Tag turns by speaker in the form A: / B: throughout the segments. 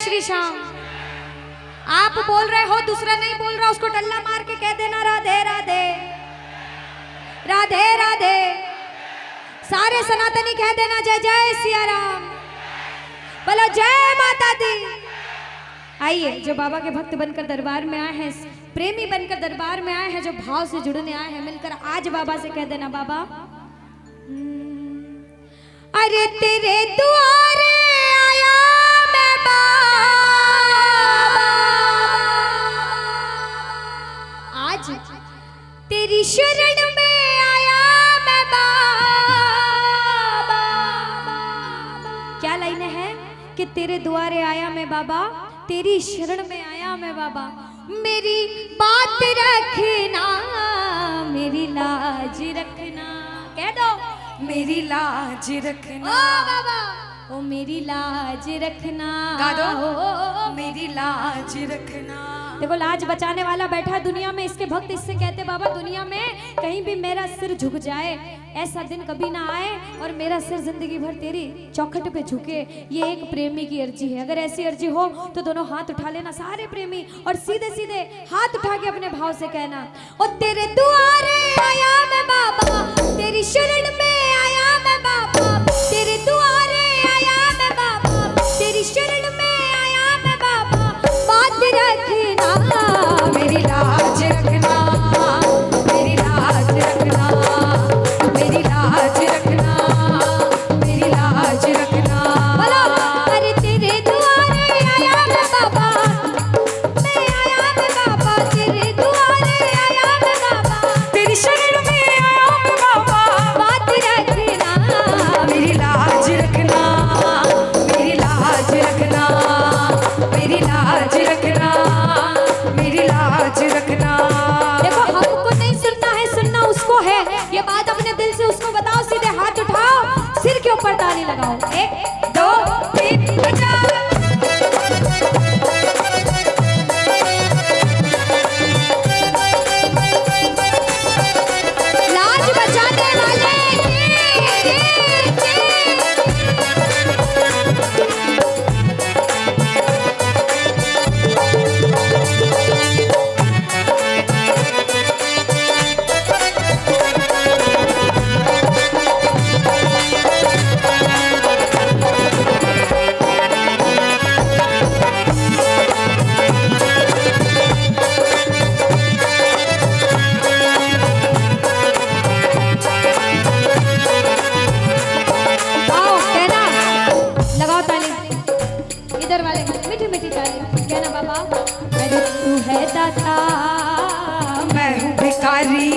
A: श्री श्याम। आप बोल रहे हो, दूसरा नहीं बोल रहा, उसको टल्ला मार के कह देना राधे राधे राधे राधे। सारे सनातनी कह देना जय जय सिया राम, बोलो जय माता दी। आइए, जो बाबा के भक्त बनकर दरबार में आए हैं, प्रेमी बनकर दरबार में आए हैं, जो भाव से जुड़ने आए हैं, मिलकर आज बाबा से कह देना बाबा अरे तेरे द्वारे आया मैं बाबा, आज तेरी शरण में आया मैं बाबा। क्या लाइन है कि तेरे द्वारे आया मैं बाबा, तेरी शरण में आया मैं बाबा। मेरी बात रखना, मेरी लाज रखना, कह दो
B: मेरी लाज रखना।
A: ओ बाबा, ओ मेरी लाज रखना,
B: गा दो।
A: ओ
B: मेरी लाज रखना।
A: देखो, लाज बचाने वाला बैठा है दुनिया में, इसके भक्त इससे कहते बाबा दुनिया में कहीं भी मेरा सिर झुक जाए, ऐसा दिन कभी ना आए और मेरा सिर जिंदगी भर तेरी चौखट पे झुके। ये एक प्रेमी की अर्जी है। अगर ऐसी अर्जी हो तो दोनों हाथ उठा लेना सारे प्रेमी, और सीधे सीधे हाथ उठा के अपने भाव से कहना ओ तेरे दुआरे आया मैं बाबा, तेरी शरण में आया मैं बाबा, तेरे दुआरे आया मैं बाबा, तेरी शरण में आया मैं बाबा। बात रखना,
B: मेरी लाज रखना, मेरी लाज रखना, मेरी लाज रखना, मेरी लाज रखना।
A: बोलो अरे तेरे दुआरे आया मैं बाबा, मैं आया मैं बाबा, तेरे दुआरे आया मैं बाबा,
B: तेरी शरण में आया मैं बाबा।
A: बात रखना,
B: मेरी लाज रखना, मेरी लाज रखना, मेरी लाज रखना, मेरी लाज रखना।
A: देखो हमको नहीं सुनना है, सुनना उसको है। ये बात अपने दिल से उसको बताओ, सीधे हाथ उठाओ, सिर के ऊपर ताली लगाओ, 1 2 3 बजाओ। लाज बचाने वाले आओ कहना, लगाओ ताली, इधर वाले मीठी मीठी ताली, कहना बाबा अरे तू है दाता,
B: मैं हूँ भिखारी,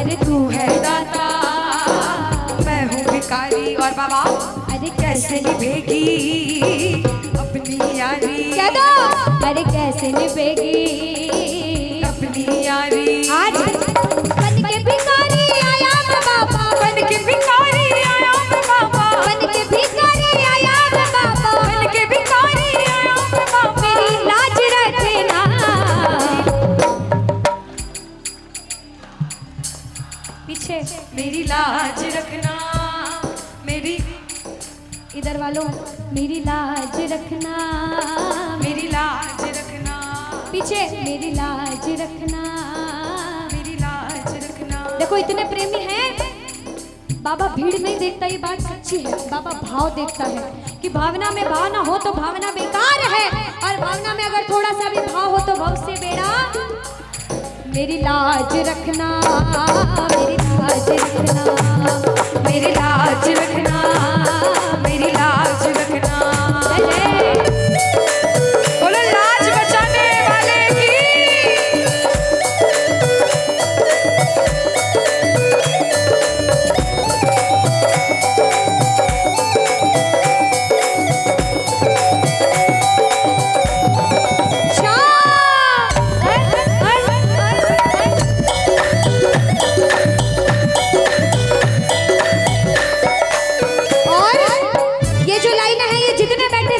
A: अरे तू है दाता,
B: मैं हूँ भिखारी। और बाबा
A: अरे
B: कैसे निभेगी अपनी यारी,
A: कह दो अरे कैसे निभेगी
B: अपनी यारी।
A: आज बन के भिखारी आया मैं बाबा,
B: बन के भिखारी आया मैं बाबा,
A: बन के भिखारी आया मैं बाबा,
B: बन के भिखारी आया मैं बाबा।
A: मेरी लाज रखना, पीछे
B: मेरी लाज रखना, मेरी
A: इधर वालों मेरी लाज रखना,
B: मेरी लाज रखना,
A: पीछे मेरी लाज रखना,
B: मेरी लाज रखना।
A: देखो इतने प्रेमी हैं, बाबा भीड़ नहीं देखता, ये बात सच्ची है। बाबा भाव देखता है कि भावना में भाव ना हो तो भावना बेकार है, और भावना में अगर थोड़ा सा भी भाव हो तो भव से बेड़ा। मेरी लाज रखना, मेरी लाज रखना,
B: मेरी लाज रखना, मेरी लाज रखना। बोलो लाज बचाने वाले की।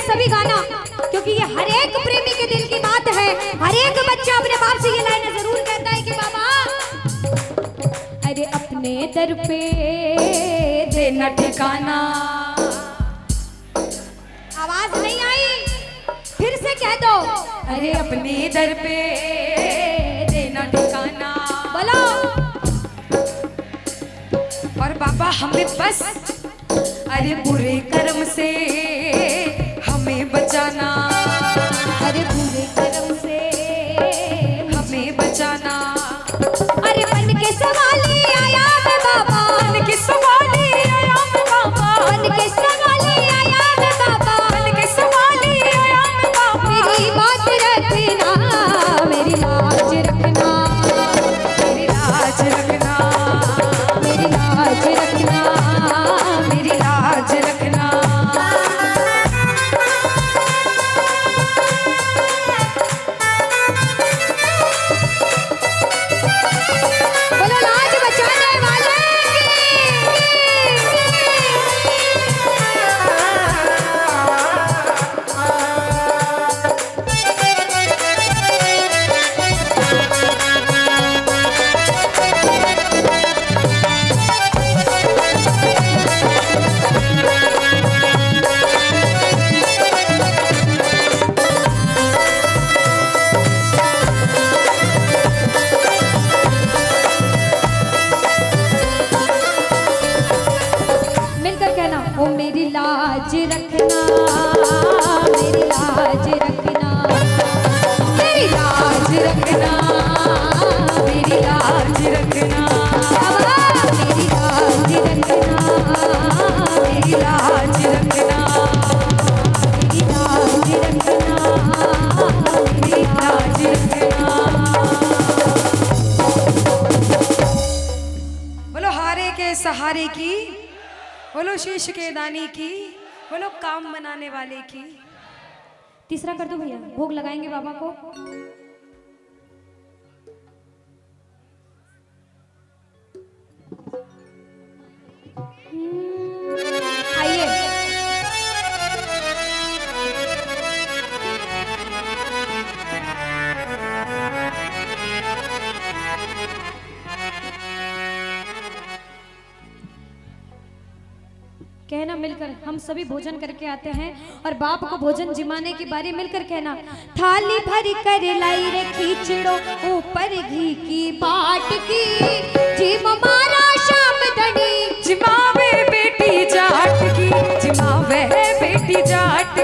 A: सभी गाना, क्योंकि ये हर एक प्रेमी के दिल की बात है। हर एक बच्चा अपने बाप से ये लाइन जरूर कहता है कि बाबा अरे अपने दर पे देना ठिकाना। आवाज नहीं आई,
B: अरे अपने दर पे देना ठिकाना।
A: बोलो।
B: और बाबा हमें बस अरे बुरे कर्म से हमें बचाना,
A: अरे बुरे कर्म से
B: हमें बचाना।
A: अरे बन के सवाली आया मैं बाबा,
B: बन के सवाली आया मैं बाबा,
A: बन के सवाली आया मैं बाबा,
B: बन के सवाली आया मैं बाबा।
A: मेरी बात रखना, मेरी लाज रखना,
B: मेरी लाज रखना,
A: मेरी लाज रखना,
B: मेरी लाज रखना।
A: बोलो लाज बचाने वाले मिलकर कहना, ओ मेरी लाज रखना, मेरी लाज रखना, मेरी लाज रखना,
B: मेरी लाज रखना,
A: बाबा मेरी लाज रखना,
B: मेरी लाज रखना,
A: मेरी लाज रखना,
B: मेरी लाज रखना। बोलो हारे के सहारे की, बोलो शीश के दानी की, बोलो काम बनाने वाले की।
A: तीसरा कर दो भैया, भोग लगाएंगे बाबा को। आइए। कहना मिलकर, हम सभी भोजन करके आते हैं और बाप को भोजन जिमाने की बारी मिलकर कहना, थाली भर कर लाई रे खींचड़ो ऊपर घी की बाट की, जिम मारा शाम धनी
B: जिमावे बेटी जाट की, जिमावे बेटी जाट